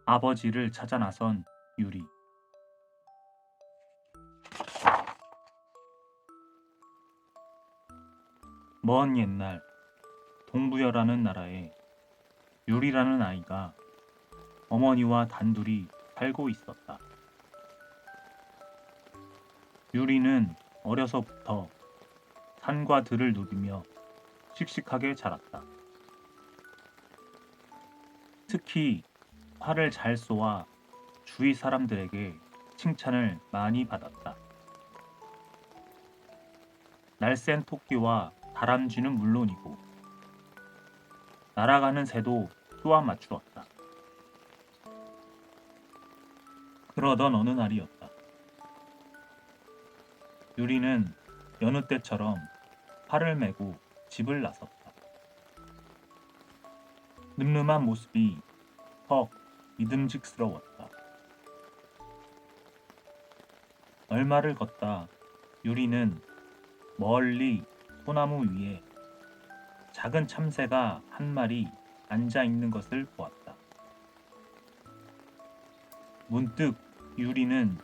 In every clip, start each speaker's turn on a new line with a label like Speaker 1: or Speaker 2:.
Speaker 1: 아버지를 찾아 나선 유리. 먼 옛날 동부여라는 나라에 유리라는 아이가 어머니와 단둘이 살고 있었다. 유리는 어려서부터 산과 들을 누비며 씩씩하게 자랐다. 특히 활을 잘 쏘아 주위 사람들에게 칭찬을 많이 받았다. 날쌘 토끼와 다람쥐는 물론이고 날아가는 새도 쏘아 맞추었다. 그러던 어느 날이었다. 유리는 여느 때처럼 활을 메고 집을 나섰다. 늠름한 모습이 퍽 믿음직스러웠다. 얼마를 걷다 유리는 멀리 소나무 위에 작은 참새가 한 마리 앉아 있는 것을 보았다. 문득 유리는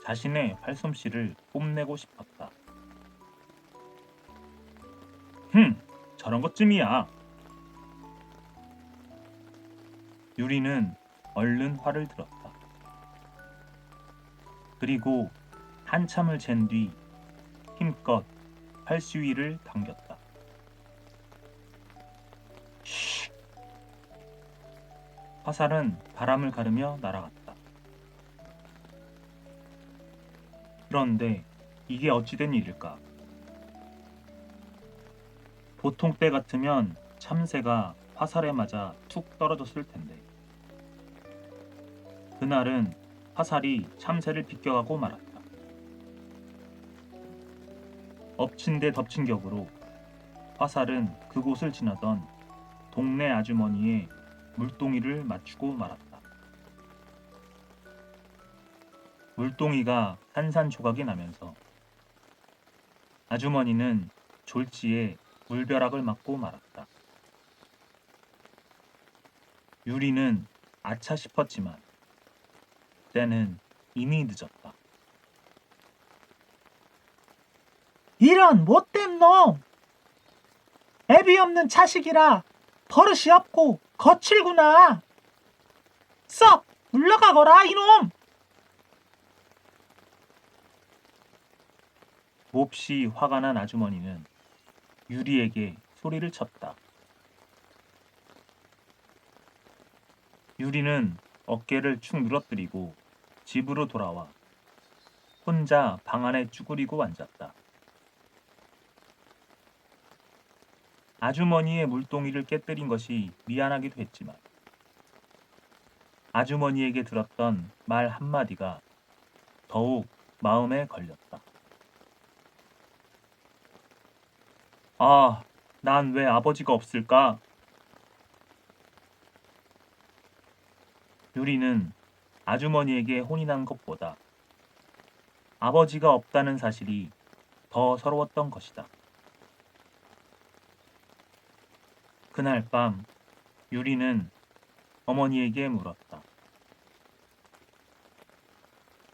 Speaker 1: 자신의 활솜씨를 뽐내고 싶었다. 저런 것쯤이야. 유리는 얼른 활을 들었다. 그리고 한참을 잰 뒤 힘껏 활수위를 당겼다. 쉬! 화살은 바람을 가르며 날아갔다. 그런데 이게 어찌된 일일까? 보통 때 같으면 참새가 화살에 맞아 툭 떨어졌을 텐데 그날은 화살이 참새를 비껴가고 말았다. 엎친 데 덮친 격으로 화살은 그곳을 지나던 동네 아주머니의 물동이를 맞추고 말았다. 물동이가 산산조각이 나면서 아주머니는 졸지에 물벼락을 맞고 말았다. 유리는 아차 싶었지만 때는 이미 늦었다.
Speaker 2: 이런 못된 놈! 애비 없는 자식이라 버릇이 없고 거칠구나. 썩 물러가거라 이놈!
Speaker 1: 몹시 화가 난 아주머니는 유리에게 소리를 쳤다. 유리는 어깨를 축 늘어뜨리고 집으로 돌아와 혼자 방 안에 쭈그리고 앉았다. 아주머니의 물동이를 깨뜨린 것이 미안하기도 했지만 아주머니에게 들었던 말 한마디가 더욱 마음에 걸렸다. 아, 난 왜 아버지가 없을까? 유리는 아주머니에게 혼이 난 것보다 아버지가 없다는 사실이 더 서러웠던 것이다. 그날 밤 유리는 어머니에게 물었다.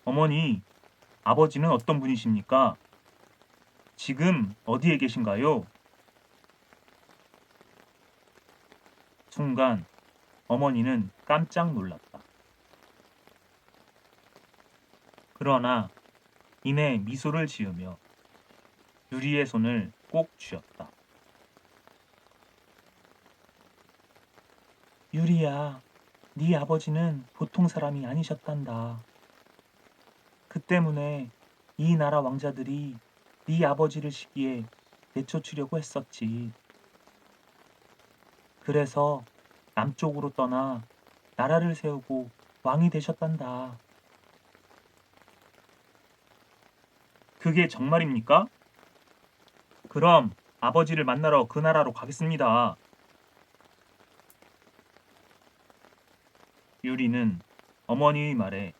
Speaker 1: 어머니, 아버지는 어떤 분이십니까? 지금 어디에 계신가요? 순간 어머니는 깜짝 놀랐다. 그러나 이내 미소를 지으며 유리의 손을 꼭 쥐었다.
Speaker 2: 유리야, 네 아버지는 보통 사람이 아니셨단다. 그 때문에 이 나라 왕자들이 네 아버지를 시기에 내쫓으려고 했었지. 그래서 남쪽으로 떠나 나라를 세우고 왕이 되셨단다.
Speaker 1: 그게 정말입니까? 그럼 아버지를 만나러 그 나라로 가겠습니다. 유리는 어머니의 말에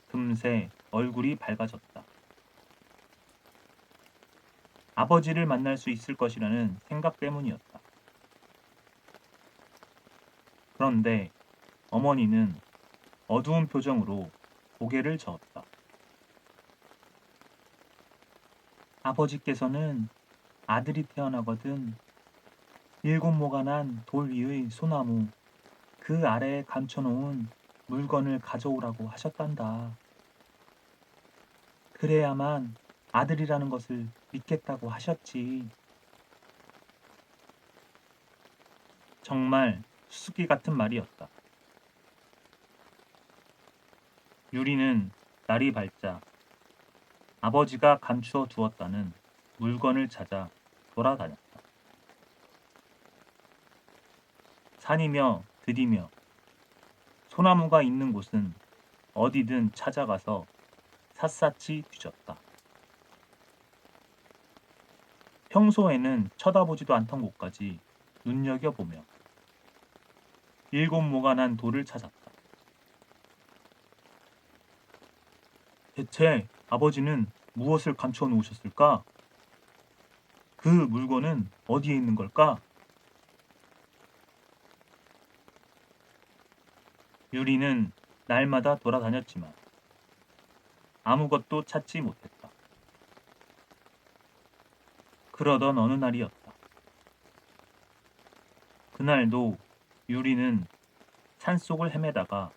Speaker 1: 금세 얼굴이 밝아졌다. 아버지를 만날 수 있을 것이라는 생각 때문이었다. 그런데 어머니는 어두운 표정으로 고개를 저었다.
Speaker 2: 아버지께서는 아들이 태어나거든 7모가 난 돌 위의 소나무 그 아래에 감춰놓은 물건을 가져오라고 하셨단다. 그래야만 아들이라는 것을 믿겠다고 하셨지.
Speaker 1: 정말 수수께 같은 말이었다. 유리는 날이 밝자 아버지가 감추어 두었다는 물건을 찾아 돌아다녔다. 산이며 들이며 소나무가 있는 곳은 어디든 찾아가서 샅샅이 뒤졌다. 평소에는 쳐다보지도 않던 곳까지 눈여겨보며 7모가 난 돌을 찾았다. 대체 아버지는 무엇을 감추어 놓으셨을까? 그 물건은 어디에 있는 걸까? 유리는 날마다 돌아다녔지만 아무것도 찾지 못했다. 그러던 어느 날이었다. 그날도 유리는 산속을 헤매다가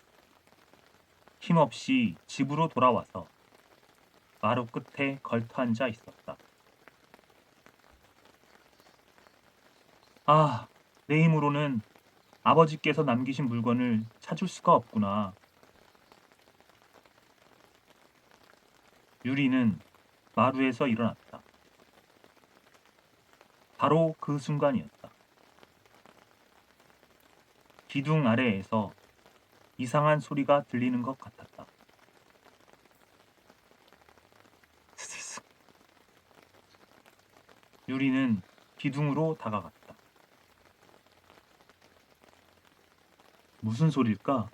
Speaker 1: 힘없이 집으로 돌아와서 마루 끝에 걸터앉아 있었다. 아, 내 힘으로는 아버지께서 남기신 물건을 찾을 수가 없구나. 유리는 마루에서 일어났다. 바로 그 순간이었다. 기둥 아래에서 이상한 소리가 들리는 것 같았다. 스스스. 유리는 기둥으로 다가갔다. 무슨 소릴까?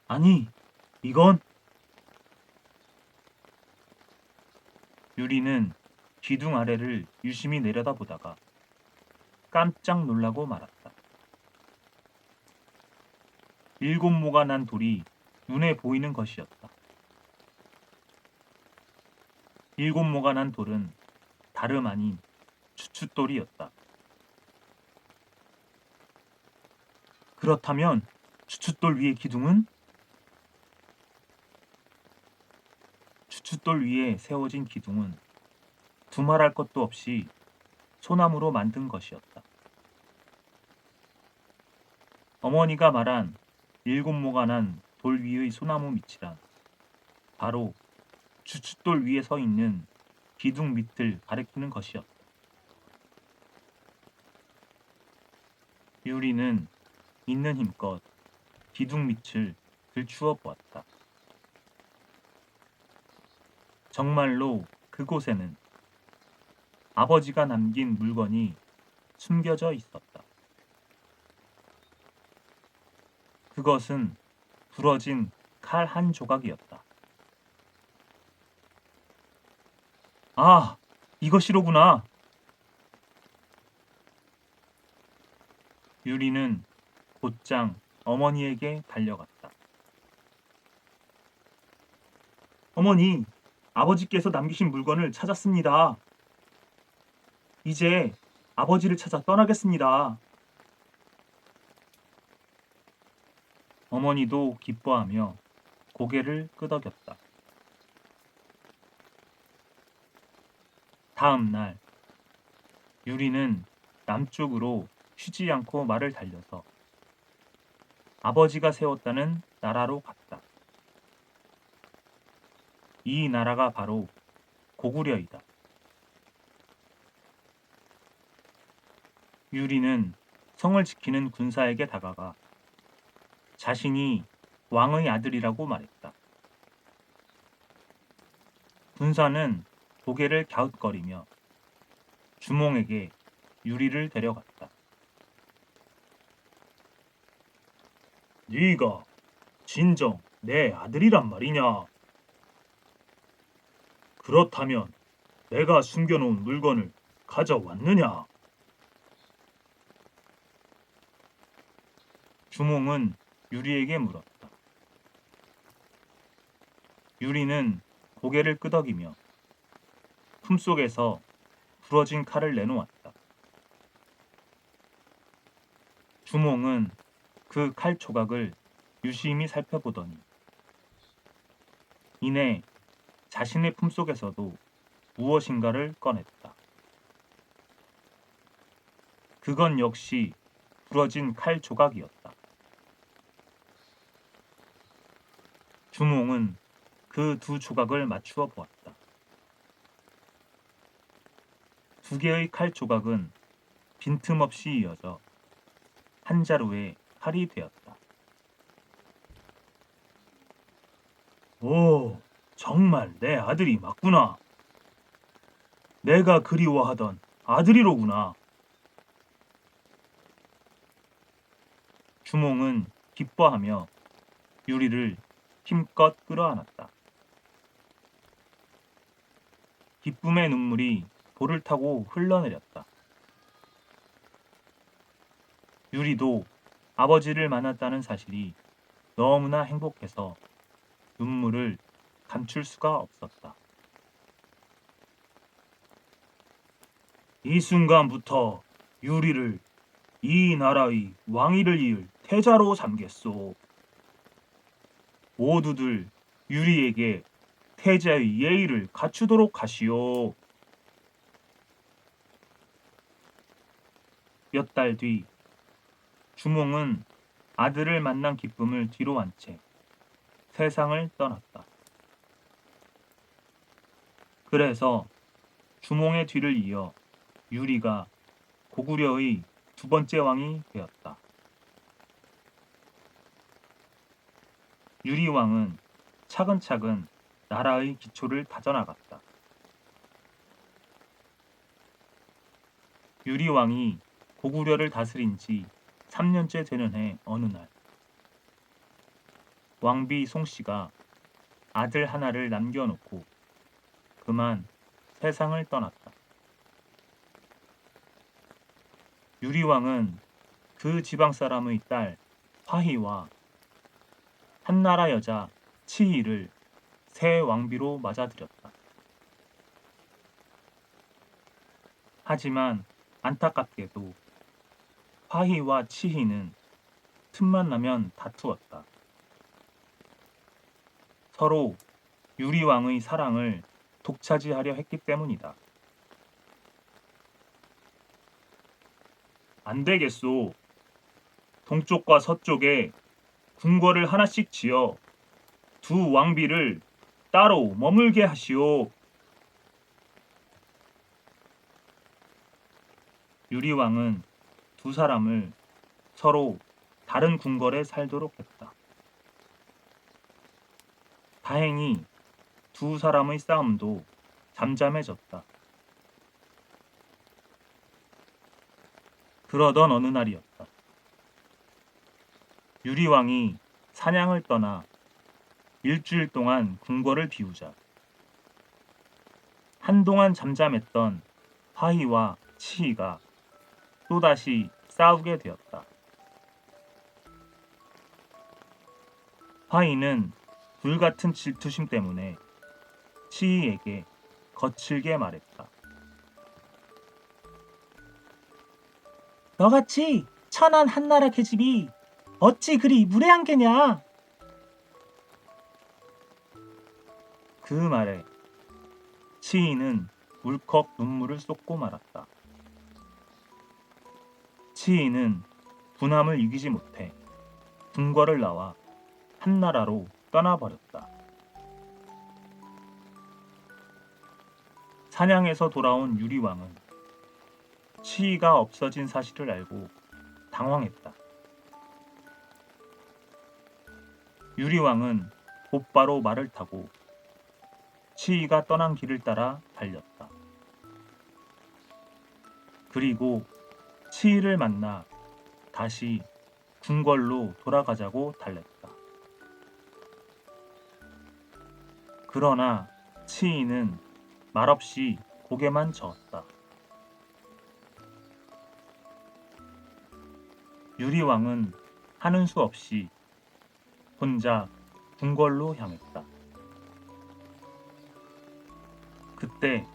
Speaker 1: 아니, 이건 유리는 기둥 아래를 유심히 내려다보다가 깜짝 놀라고 말았다. 7모가 난 돌이 눈에 보이는 것이었다. 7모가 난 돌은 다름 아닌 추춧돌이었다. 그렇다면 추춧돌 위의 기둥은? 추춧돌 위에 세워진 기둥은 두말할 것도 없이 소나무로 만든 것이었다. 어머니가 말한 7모가 난 돌 위의 소나무 밑이란 바로 추춧돌 위에 서 있는 기둥 밑을 가리키는 것이었다. 유리는 있는 힘껏 기둥 밑을 들추어 보았다. 정말로 그곳에는 아버지가 남긴 물건이 숨겨져 있었다. 그것은 부러진 칼 한 조각이었다. 아, 이것이로구나. 유리는 곧장 어머니에게 달려갔다. 어머니, 아버지께서 남기신 물건을 찾았습니다. 이제 아버지를 찾아 떠나겠습니다. 어머니도 기뻐하며 고개를 끄덕였다. 다음 날 유리는 남쪽으로 쉬지 않고 말을 달려서 아버지가 세웠다는 나라로 갔다. 이 나라가 바로 고구려이다. 유리는 성을 지키는 군사에게 다가가 자신이 왕의 아들이라고 말했다. 군사는 고개를 갸웃거리며 주몽에게 유리를 데려갔다. 네가 진정 내 아들이란 말이냐? 그렇다면 내가 숨겨놓은 물건을 가져왔느냐? 주몽은 유리에게 물었다. 유리는 고개를 끄덕이며 품속에서 부러진 칼을 내놓았다. 주몽은 그 칼 조각을 유심히 살펴보더니 이내 자신의 품속에서도 무엇인가를 꺼냈다. 그건 역시 부러진 칼 조각이었다. 주몽은 그 두 조각을 맞추어 보았다. 두 개의 칼 조각은 빈틈없이 이어져 한 자루의 칼이 되었다. 오, 정말 내 아들이 맞구나. 내가 그리워하던 아들이로구나. 주몽은 기뻐하며 유리를 힘껏 끌어안았다. 기쁨의 눈물이 볼을 타고 흘러내렸다. 유리도 아버지를 만났다는 사실이 너무나 행복해서 눈물을 감출 수가 없었다. 이 순간부터 유리를 이 나라의 왕위를 이을 태자로 삼겠소. 모두들 유리에게 태자의 예의를 갖추도록 하시오. 몇 달 뒤 주몽은 아들을 만난 기쁨을 뒤로한 채 세상을 떠났다. 그래서 주몽의 뒤를 이어 유리가 고구려의 두 번째 왕이 되었다. 유리 왕은 차근차근 나라의 기초를 다져나갔다. 유리 왕이 고구려를 다스린 지 3년째 되는 해 어느 날 왕비 송씨가 아들 하나를 남겨놓고 그만 세상을 떠났다. 유리 왕은 그 지방 사람의 딸 화희와 한나라 여자 치희를 새 왕비로 맞아들였다. 하지만 안타깝게도 화희와 치희는 틈만 나면 다투었다. 서로 유리 왕의 사랑을 독차지하려 했기 때문이다. 안 되겠소. 동쪽과 서쪽에 궁궐을 하나씩 지어 두 왕비를 따로 머물게 하시오. 유리 왕은 두 사람을 서로 다른 궁궐에 살도록 했다. 다행히 두 사람의 싸움도 잠잠해졌다. 그러던 어느 날이었다. 유리 왕이 사냥을 떠나 일주일 동안 궁궐을 비우자 한동안 잠잠했던 화희와 치희가 또다시 싸우게 되었다. 화희는 불같은 질투심 때문에 치희에게 거칠게 말했다.
Speaker 2: 너같이 천한 한나라 계집이 어찌 그리 무례한 게냐?
Speaker 1: 그 말에 치희는 울컥 눈물을 쏟고 말았다. 치희는 분함을 이기지 못해 궁궐을 나와 한나라로 떠나버렸다. 사냥에서 돌아온 유리왕은 치희가 없어진 사실을 알고 당황했다. 유리왕은 곧바로 말을 타고 치희가 떠난 길을 따라 달렸다. 그리고 치희를 만나 다시 궁궐로 돌아가자고 달랬다. 그러나 치희는 말없이 고개만 저었다. 유리왕은 하는 수 없이 혼자 궁궐로 향했다. 그때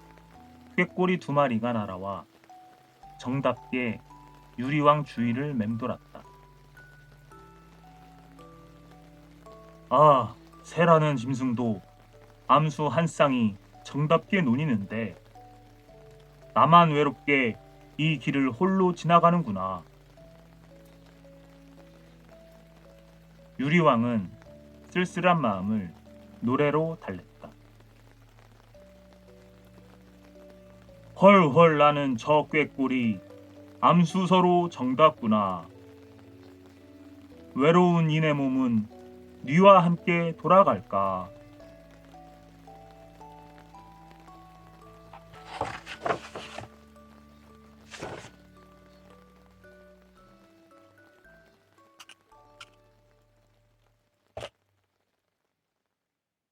Speaker 1: 꾀꼬리 2마리가 날아와 정답게 유리왕 주위를 맴돌았다. 아, 새라는 짐승도 암수 한 쌍이 정답게 노니는데 나만 외롭게 이 길을 홀로 지나가는구나. 유리왕은 쓸쓸한 마음을 노래로 달랬다. 헐헐 나는 저 꾀꼬리 암수서로 정답구나. 외로운 이내 몸은 네와 함께 돌아갈까.